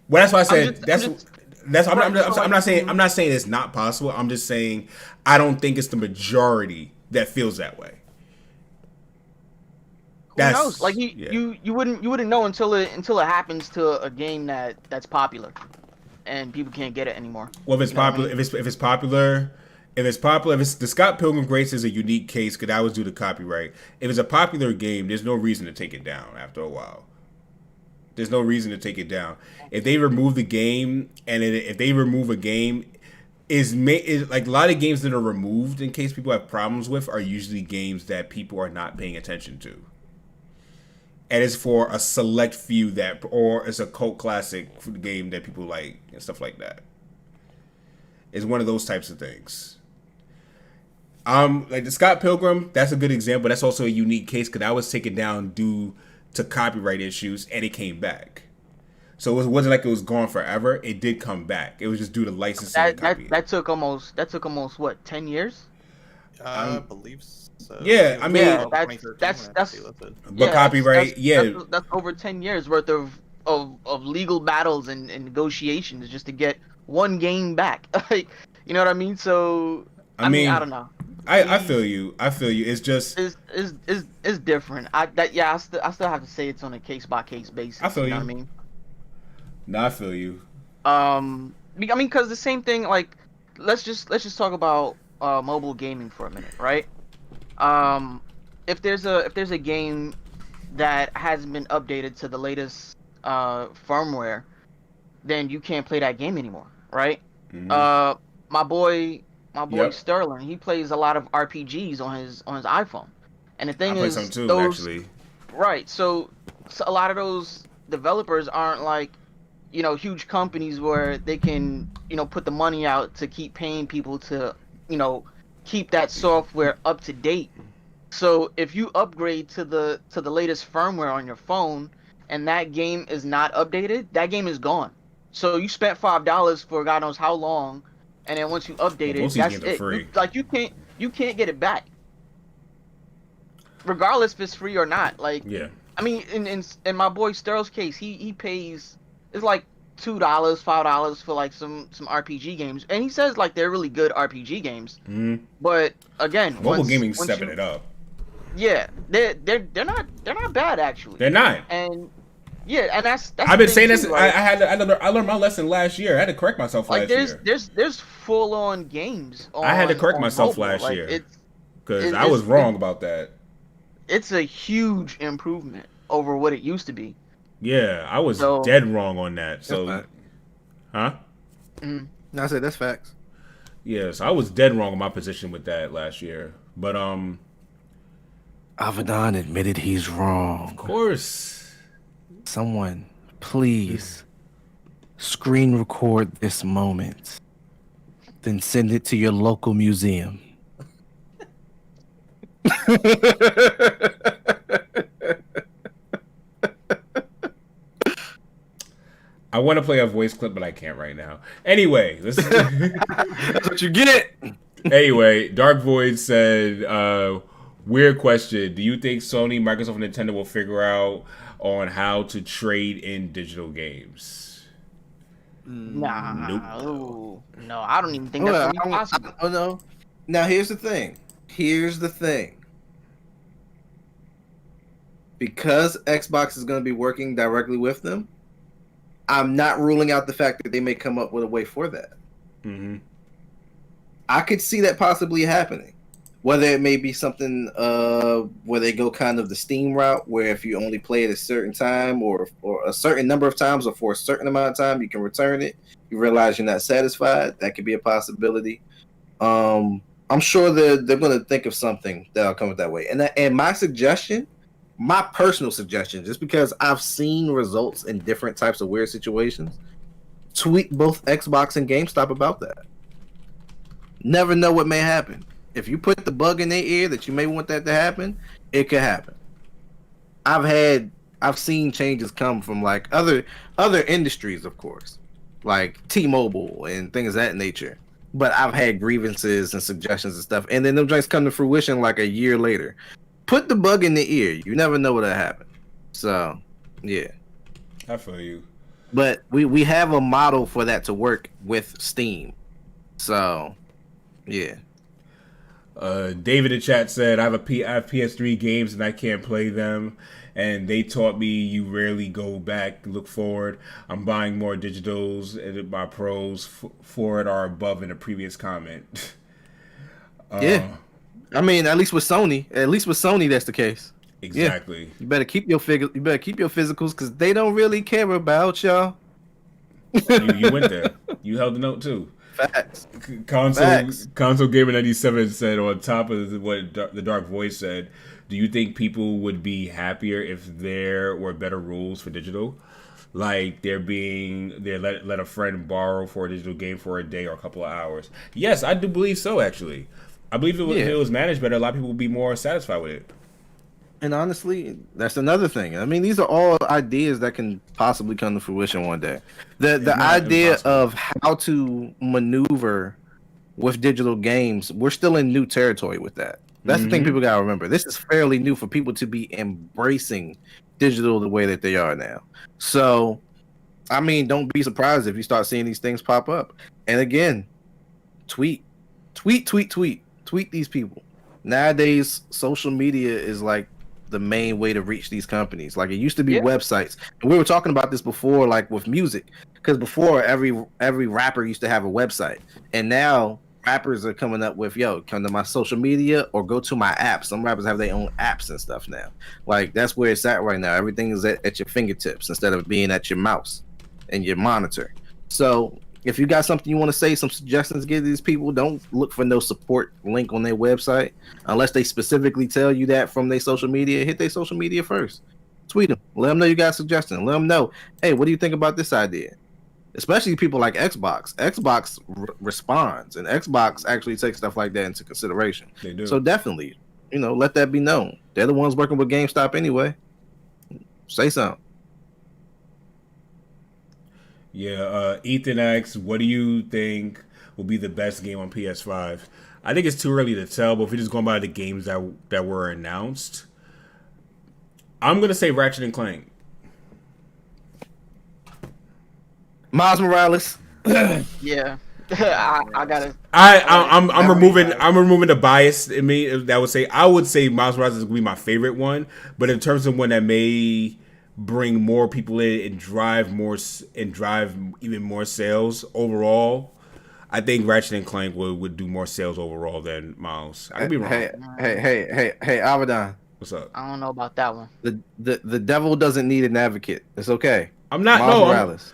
that's why I said I'm not saying it's not possible. I'm just saying I don't think it's the majority that feels that way. Who knows? You wouldn't know until it happens to a game that's popular, and people can't get it anymore. Well, if it's popular, if it's popular, the Scott Pilgrim Grace is a unique case because that was due to copyright. If it's a popular game, there's no reason to take it down after a while. There's no reason to take it down. If they remove the game, and if they remove a game, is like a lot of games that are removed in case people have problems with are usually games that people are not paying attention to. And it's for a select few or it's a cult classic game that people like and stuff like that. It's one of those types of things. Like the Scott Pilgrim, that's a good example. That's also a unique case because that was taken down due to copyright issues, and it came back. So it wasn't like it was gone forever. It did come back. It was just due to licensing. That took almost what, 10 years? I believe so. Yeah, I mean, that's but copyright, that's over 10 years worth of legal battles and negotiations just to get one game back. Like, you know what I mean? So I mean, I don't know. I feel you. I feel you. It's just Is different. I still have to say it's on a case by case basis. I feel you know you. what I mean? No, I feel you. I mean, because the same thing. Like, let's just talk about mobile gaming for a minute, right? If there's a game that hasn't been updated to the latest firmware, then you can't play that game anymore, right? Mhm. My boy Yep. Sterling, he plays a lot of RPGs on his iPhone, and the I thing play some is, too, those actually. right. So a lot of those developers aren't like, huge companies where they can, put the money out to keep paying people to, keep that software up to date. So if you upgrade to the latest firmware on your phone and that game is not updated, that game is gone. So you spent $5 for God knows how long, and then once you Well, update most it, of these that's games are it. free. You can't get it back, regardless if it's free or not. Like, Yeah. I mean, in my boy Sterl's case, he pays, it's like $2, $5 for like some RPG games, and he says like they're really good RPG games. Hmm. But again, Mobile once gaming's once stepping you it up. yeah, they're not bad actually. They're not. And yeah, and that's I've the been thing saying this. too, like, I learned my lesson last year. I had to correct myself like last year. there's full on games I had to correct on myself mobile. last Like year because it, I was it's wrong about that. it's a huge improvement over what it used to be. Yeah, I was So, dead wrong on that. That's So, fact. huh? mm, No, I said that's facts. Yes, I was dead wrong on my position with that last year. But Avedon admitted he's of wrong. course, Someone, please screen record this moment, then send it to your local museum. I want to play a voice clip, but I can't right now. Anyway, let's. That's what you get. Anyway, Dark Void said, "Weird question. Do you think Sony, Microsoft, and Nintendo will figure out on how to trade in digital games?" nah, Nope. ooh, no, I don't even think that's Well, gonna be possible. I don't know. Now here's the thing. Because Xbox is going to be working directly with them, I'm not ruling out the fact that they may come up with a way for that. Mm-hmm. I could see that possibly happening. Whether it may be something where they go kind of the Steam route, where if you only play it a certain time or a certain number of times or for a certain amount of time, you can return it. You realize you're not satisfied. That could be a possibility. I'm sure they're going to think of something that'll come up that way. And my personal suggestion, just because I've seen results in different types of weird situations, tweet both Xbox and GameStop about that. Never know what may happen. If you put the bug in their ear that you may want that to happen, it could happen. I've seen changes come from like other industries, of course, like T-Mobile and things of that nature. But I've had grievances and suggestions and stuff, and then them joints come to fruition like a year later. Put the bug in the ear. You never know what'll happen. So, yeah. I feel you. But we have a model for that to work with Steam. Yeah. David in chat said, I have PS3 games and I can't play them. And they taught me you rarely go back, look forward. I'm buying more digitals and my pros for it are above in a previous comment. Yeah. I mean, at least with Sony, that's the case. Exactly. Yeah. You better keep your physicals because they don't really care about y'all. You went there. You held the note too. Facts. Console Gamer 97 said on top of what the Dark Voice said, do you think people would be happier if there were better rules for digital? Like let a friend borrow for a digital game for a day or a couple of hours. Yes, I do believe so, actually. I believe if it was managed better, a lot of people would be more satisfied with it. And honestly, that's another thing. I mean, these are all ideas that can possibly come to fruition one day. The idea of how to maneuver with digital games, we're still in new territory with that. That's the thing people gotta remember. This is fairly new for people to be embracing digital the way that they are now. So, I mean, don't be surprised if you start seeing these things pop up. And again, tweet Tweet these people. Nowadays, social media is like the main way to reach these companies. Like it used to be websites, and we were talking about this before, like with music, because before every rapper used to have a website, and now rappers are coming up with, yo, come to my social media or go to my app. Some rappers have their own apps and stuff now. Like that's where it's at right now. Everything is at your fingertips instead of being at your mouse and your monitor. So if you got something you want to say, some suggestions, give these people. Don't look for no support link on their website unless they specifically tell you that from their social media. Hit their social media first. Tweet them. Let them know you got a suggestion. Let them know, hey, what do you think about this idea? Especially people like Xbox. Xbox responds, and Xbox actually takes stuff like that into consideration. They do. So definitely, let that be known. They're the ones working with GameStop anyway. Say something. Yeah, Ethan asks, what do you think will be the best game on PS5? I think it's too early to tell, but if we're just going by the games that were announced, I'm going to say Ratchet and Clank. Miles Morales. Yeah. I gotta. I'm removing the bias in me that would say Miles Morales is going to be my favorite one, but in terms of one that may bring more people in and drive even more sales overall, I think Ratchet and Clank would do more sales overall than Miles. I could be wrong. Hey, Abaddon. What's up? I don't know about that one. The devil doesn't need an advocate. It's okay. I'm not. Miles Morales.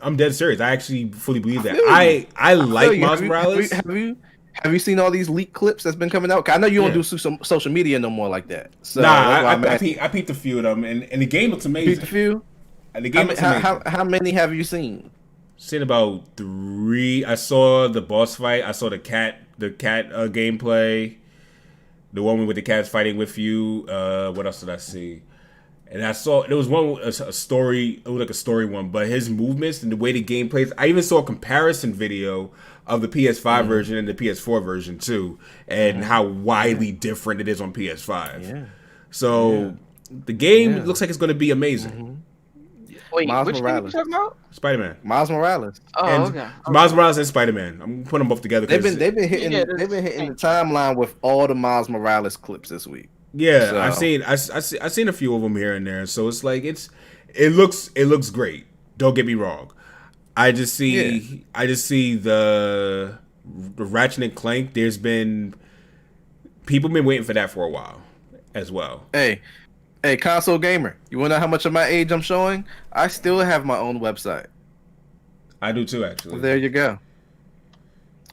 I'm dead serious. I actually fully believe that. I like Miles Morales. Have you seen all these leaked clips that's been coming out? I know you don't do some social media no more like that. So I peeped a few of them, and the game looks amazing. Peeped a few. And the game looks amazing. How many have you seen? Seen about 3. I saw the boss fight. I saw the cat gameplay. The one with the cats fighting with you. What else did I see? And I saw there was one a story. It was like a story one, but his movements and the way the game plays. I even saw a comparison video of the PS5 version and the PS4 version too, and how widely different it is on PS5. Yeah. So the game looks like it's going to be amazing. Wait, Miles which Morales. game are you talking about? Spider-Man. Miles Morales. Oh, okay. Miles Morales and Spider-Man. I'm putting them both together. They've been hitting the timeline with all the Miles Morales clips this week. Yeah, so. I've seen a few of them here and there. So it's like it looks great. Don't get me wrong. I just see the Ratchet and Clank. There's been people been waiting for that for a while as well. Hey, console gamer, you wanna know how much of my age I'm showing? I still have my own website. I do too, actually. Well, there you go.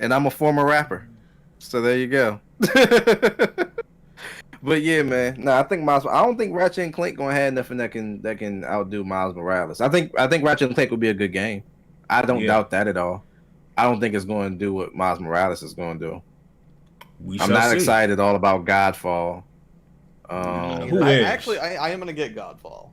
And I'm a former rapper, so there you go. But yeah, man. I don't think Ratchet and Clank gonna have nothing that can outdo Miles Morales. I think Ratchet and Clank will be a good game. I don't doubt that at all. I don't think it's going to do what Miles Morales is going to do. I'm not excited at all about Godfall. I am going to get Godfall.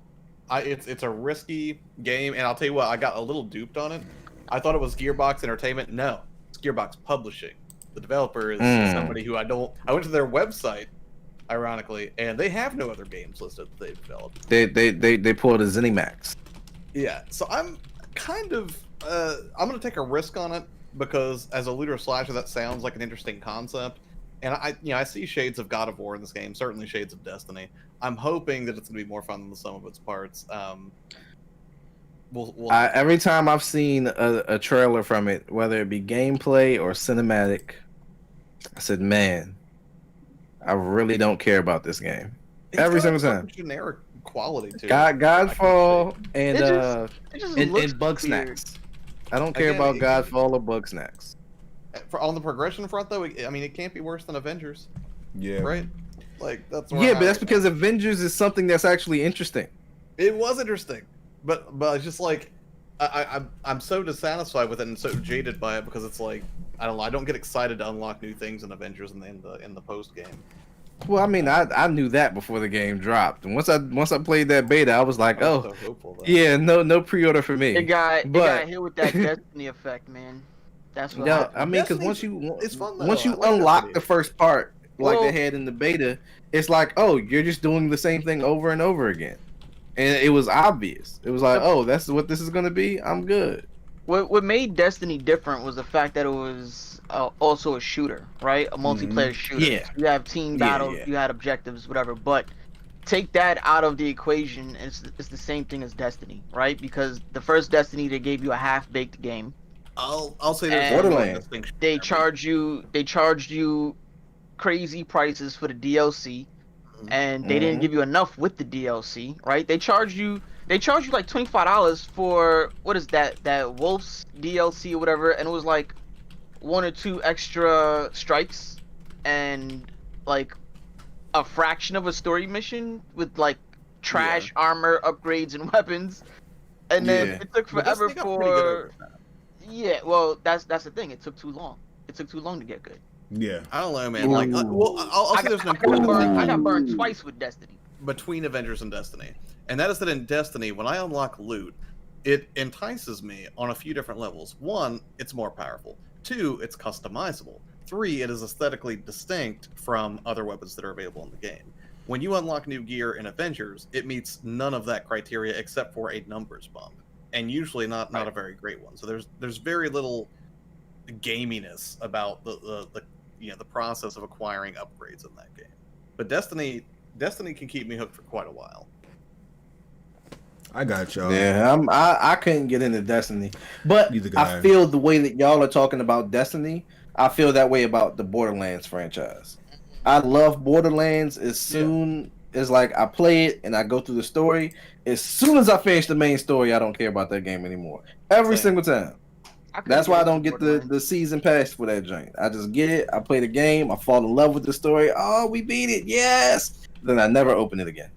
It's a risky game, and I'll tell you what, I got a little duped on it. I thought it was Gearbox Entertainment. No, it's Gearbox Publishing. The developer is somebody who I went to their website, ironically, and they have no other games listed that they've developed. They pulled a ZeniMax. Yeah, so I'm kind of I'm gonna take a risk on it because as a looter slasher, that sounds like an interesting concept, and I see shades of God of War in this game, certainly shades of Destiny. I'm hoping that it's gonna be more fun than the sum of its parts. Every time I've seen a trailer from it, whether it be gameplay or cinematic, I said, man, I really don't care about this game. Every single time. Generic quality too. Godfall and Bug weird. Snacks. I don't care about Godfall or Bug Snacks. On the progression front, though, I mean, it can't be worse than Avengers. Yeah. Right. Like that's. But that's because Avengers is something that's actually interesting. It was interesting, but it's just like I'm so dissatisfied with it and so jaded by it because it's like I don't know. I don't get excited to unlock new things in Avengers in the post game. Well, I mean, I knew that before the game dropped, and once I played that beta, I was like, no pre-order for me. It got hit with that Destiny effect, man. That's what. No, I mean, because once you unlock the first part, like they had in the beta, it's like, oh, you're just doing the same thing over and over again, and it was obvious. It was like, oh, that's what this is gonna be. I'm good. what made Destiny different was the fact that it was also a shooter, right? A multiplayer shooter. Yeah. So you have team Yeah, battles, yeah. you had objectives, whatever. But take that out of the equation, and it's the same thing as Destiny, right? Because the first Destiny, they gave you a half-baked game. I'll say there's And one Borderlands. distinction. They there, charged you crazy prices for the DLC, and they didn't give you enough with the DLC, right? They charged you like $25 for what is that Wolf's DLC or whatever, and it was like 1 or 2 extra strikes and like a fraction of a story mission with like trash armor upgrades and weapons, and then Yeah. it took But forever Destiny got pretty good over for time. yeah. Well, that's the thing. It took too long. It took too long to get good. Yeah. I don't know, man. Like, well, I'll say there's an I got important burned. distinction I got burned twice with Destiny. between Avengers and Destiny, and that is that in Destiny, when I unlock loot, it entices me on a few different levels. 1, it's more powerful. 2, it's customizable. 3, it is aesthetically distinct from other weapons that are available in the game. When you unlock new gear in Avengers, it meets none of that criteria except for a numbers bump, and usually not a very great one. So there's very little gaminess about the process of acquiring upgrades in that game. But Destiny can keep me hooked for quite a while. I got y'all. Yeah, I couldn't get into Destiny, but Neither can I. I feel the way that y'all are talking about Destiny, I feel that way about the Borderlands franchise. I love Borderlands as soon as like I play it and I go through the story. As soon as I finish the main story, I don't care about that game anymore. Every single time. That's why I don't get the season pass for that joint. I just get it. I play the game. I fall in love with the story. Oh, we beat it! Yes. Then I never open it again,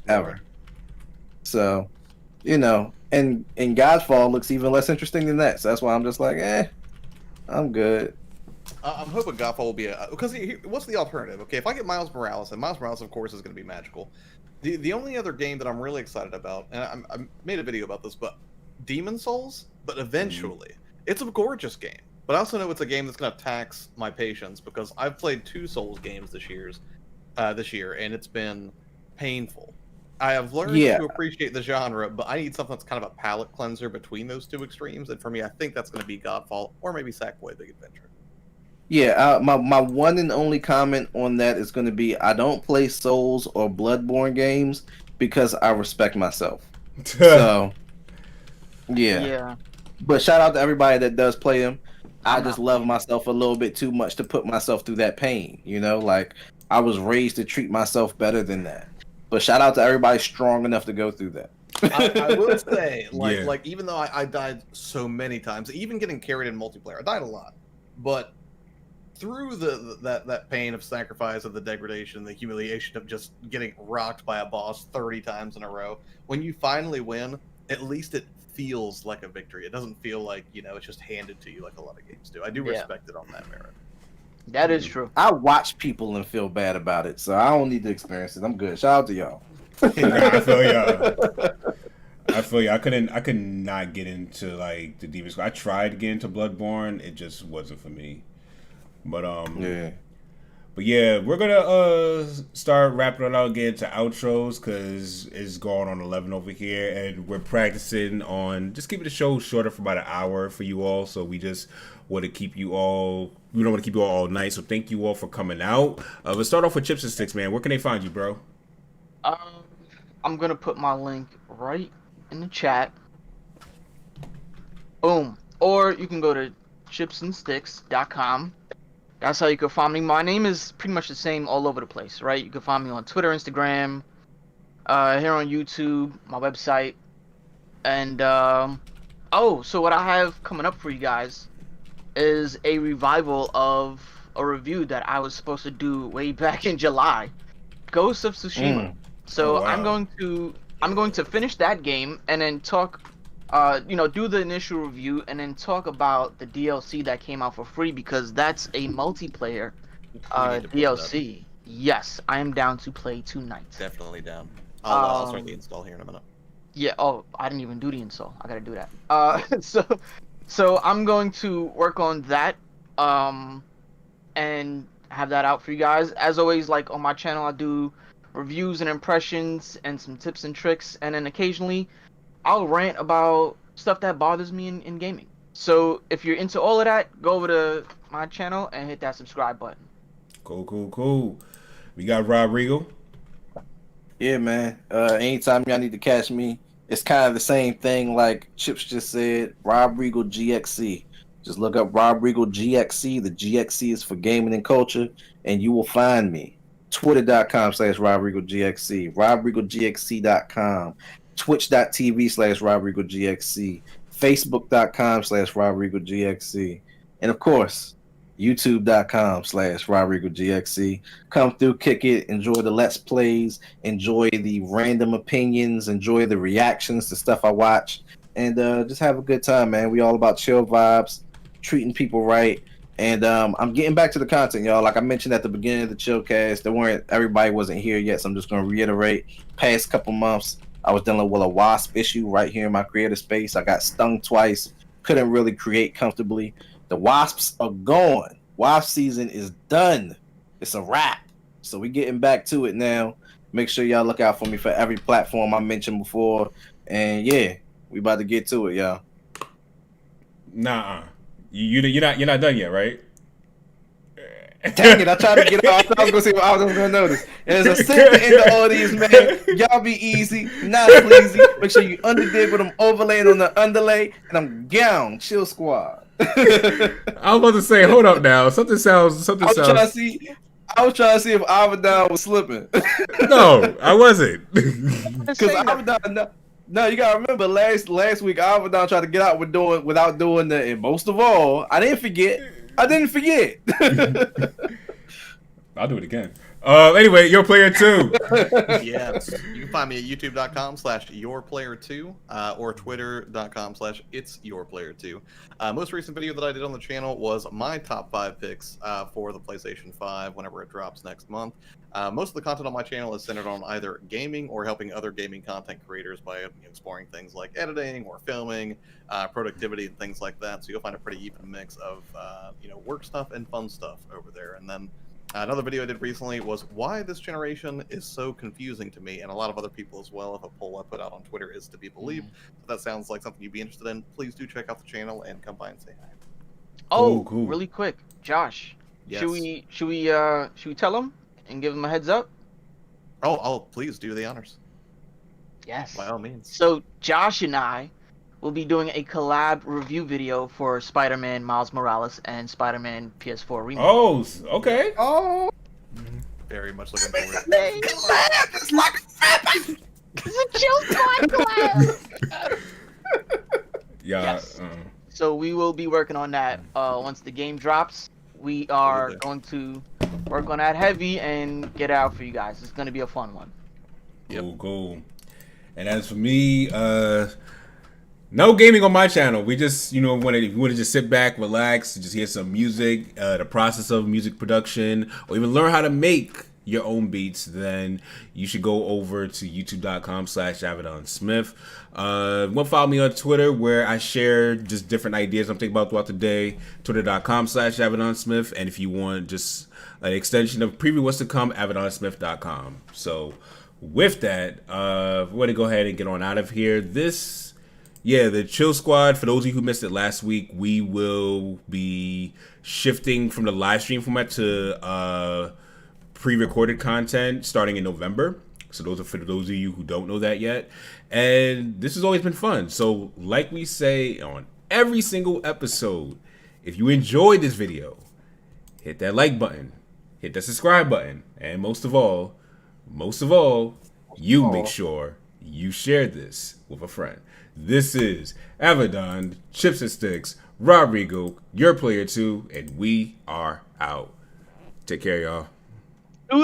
ever. So, and Godfall looks even less interesting than that. So that's why I'm just like, I'm good. I'm hoping Godfall will be because what's the alternative? Okay, if I get Miles Morales, and Miles Morales, of course, is going to be magical. The only other game that I'm really excited about, and I made a video about this, but Demon Souls. But eventually, it's a gorgeous game. But I also know it's a game that's going to tax my patience because I've played 2 Souls games this year, and it's been painful. I have learned to appreciate the genre, but I need something that's kind of a palate cleanser between those 2 extremes. And for me, I think that's going to be Godfall or maybe Sackboy Big Adventure. Yeah, my one and only comment on that is going to be I don't play Souls or Bloodborne games because I respect myself. So, yeah. But shout out to everybody that does play them. I just love myself a little bit too much to put myself through that pain. Like I was raised to treat myself better than that. But shout out to everybody strong enough to go through that. I would say, like even though I died so many times, even getting carried in multiplayer, I died a lot. But through that pain of sacrifice, of the degradation, the humiliation of just getting rocked by a boss 30 times in a row, when you finally win, at least it feels like a victory. It doesn't feel like, it's just handed to you like a lot of games do. I do respect it on that merit. That is true. I watch people and feel bad about it, so I don't need to experience it. I'm good. Shout out to y'all. I feel y'all. I could not get into like the Demon Souls. I tried to get into Bloodborne. It just wasn't for me. But But yeah, we're gonna start wrapping it out, get into outros because it's going on 11 over here, and we're practicing on just keeping the show shorter for about an hour for you all. So we just want to keep you all. We don't want to keep you all night. So thank you all for coming out. Let's start off with Chipz-n-stix, man. Where can they find you, bro? I'm gonna put my link right in the chat. Boom. Or you can go to chipz-n-stix.com. That's how you can find me. My name is pretty much the same all over the place, right? You can find me on Twitter, Instagram, here on YouTube, my website. And, so what I have coming up for you guys is a revival of a review that I was supposed to do way back in July. Ghost of Tsushima. So wow. I'm going to finish that game and then talk do the initial review and then talk about the DLC that came out for free because that's a multiplayer DLC. Yes, I am down to play tonight. Definitely down. I'll start the install here in a minute. Yeah. Oh, I didn't even do the install. I gotta do that. So I'm going to work on that, and have that out for you guys. As always, like on my channel, I do reviews and impressions and some tips and tricks, and then occasionally I'll rant about stuff that bothers me in gaming. So if you're into all of that, go over to my channel and hit that subscribe button. Cool. We got Rob Regal. Yeah, man. Anytime y'all need to catch me, it's kind of the same thing like Chips just said. Rob Regal GXC. Just look up Rob Regal GXC. The GXC is for gaming and culture, and you will find me. Twitter.com/Rob Regal GXC. RobRegalGXC.com. Twitch.tv/Rob Regal GXC. Facebook.com/Rob Regal GXC. And of course, YouTube.com/Rob Regal GXC. Come through, kick it, enjoy the Let's Plays, enjoy the random opinions, enjoy the reactions to stuff I watch, and just have a good time, man. We all about chill vibes, treating people right. And I'm getting back to the content, y'all. Like I mentioned at the beginning of the ChillCast, everybody wasn't here yet, so I'm just gonna reiterate. Past couple months, I was dealing with a wasp issue right here in my creative space. I got stung twice, couldn't really create comfortably. The wasps are gone. Wasp season is done. It's a wrap. So we getting back to it now. Make sure y'all look out for me for every platform I mentioned before. And yeah, we about to get to it, y'all. Nah, you're not done yet, right? Dang it, I tried to get off. I was gonna see what I was gonna notice. There's a segment in the audience, man. Y'all be easy, not sleazy. Make sure you underdig with them overlaying on the underlay, and I'm down. Chill Squad. I was about to say, hold up now. Something sounds. I was trying to see if Avadon was slipping. No, I wasn't. Because Avadon, no, you gotta remember last week Avadon tried to get out without doing the. And most of all, I didn't forget. I'll do it again. Anyway, Your Player 2. Yes. You can find me at youtube.com/yourplayer2 or twitter.com/itsyourplayer2. Most recent video that I did on the channel was my top 5 picks for the PlayStation 5 whenever it drops next month. Most of the content on my channel is centered on either gaming or helping other gaming content creators by exploring things like editing or filming, productivity, and things like that. So you'll find a pretty even mix of work stuff and fun stuff over there. And then another video I did recently was why this generation is so confusing to me and a lot of other people as well. If a poll I put out on Twitter is to be believed, if that sounds like something you'd be interested in, please do check out the channel and come by and say hi. Oh, Cool. really quick, Josh. Yes. Should we tell him and give him a heads up? Oh, please do the honors. Yes. By all means. So Josh and I will be doing a collab review video for Spider-Man Miles Morales and Spider-Man PS4 remake. Oh, okay. Oh, Very much looking forward. it's like It's a ChillSquad collab. Yeah. Yes. So we will be working on that once the game drops. We are going to work on that heavy and get it out for you guys. It's going to be a fun one. Cool. And as for me, no gaming on my channel. We just, want to just sit back, relax, just hear some music, the process of music production, or even learn how to make your own beats, then you should go over to youtube.com/AvadonSmith. You want to follow me on Twitter, where I share just different ideas I'm thinking about throughout the day. Twitter.com/AvadonSmith. And if you want just an extension of preview what's to come, AvadonSmith.com. So with that, we're going to go ahead and get on out of here. The Chill Squad, for those of you who missed it last week, we will be shifting from the live stream format to pre-recorded content starting in November. So those are for those of you who don't know that yet. And this has always been fun. So like we say on every single episode, if you enjoyed this video, hit that like button, hit that subscribe button, and most of all, you make sure you share this with a friend. This is Avadon, chipz-n-stix, Rob Regal, Your Player 2, and we are out. Take care, y'all.